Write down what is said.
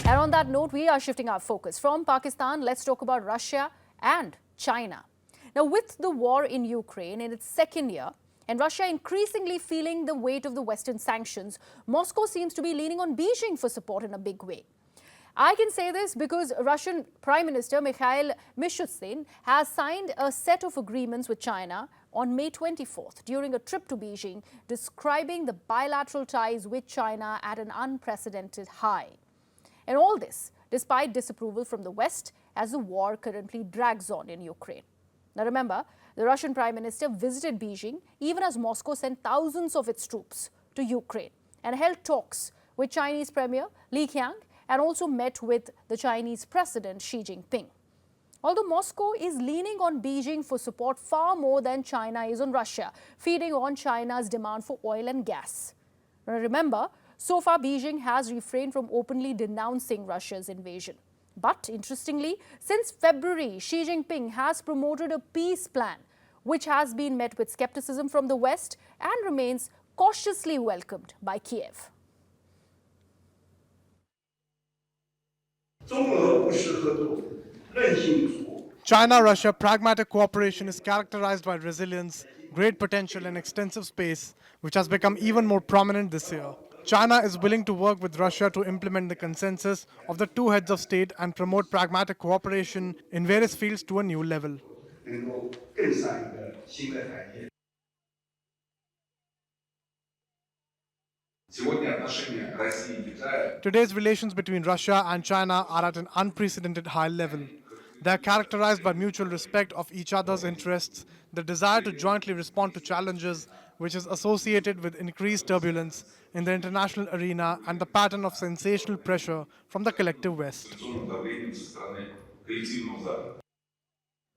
And on that note, we are shifting our focus from Pakistan. Let's talk about Russia and China. Now, with the war in Ukraine in its second year, and Russia increasingly feeling the weight of the Western sanctions, Moscow seems to be leaning on Beijing for support in a big way. I can say this because Russian Prime Minister Mikhail Mishustin has signed a set of agreements with China on May 24th during a trip to Beijing, describing the bilateral ties with China at an unprecedented high. And all this despite disapproval from the West as the war currently drags on in Ukraine. Now remember, the Russian Prime Minister visited Beijing even as Moscow sent thousands of its troops to Ukraine and held talks with Chinese Premier Li Qiang and also met with the Chinese President Xi Jinping. Although Moscow is leaning on Beijing for support far more than China is on Russia, feeding on China's demand for oil and gas. Now remember, so far Beijing has refrained from openly denouncing Russia's invasion. But interestingly, since February, Xi Jinping has promoted a peace plan, which has been met with skepticism from the West and remains cautiously welcomed by Kiev. China-Russia pragmatic cooperation is characterized by resilience, great potential and extensive space, which has become even more prominent this year. China is willing to work with Russia to implement the consensus of the two heads of state and promote pragmatic cooperation in various fields to a new level. Today's relations between Russia and China are at an unprecedented high level. They are characterized by mutual respect of each other's interests, the desire to jointly respond to challenges, which is associated with increased turbulence in the international arena and the pattern of sensational pressure from the collective West.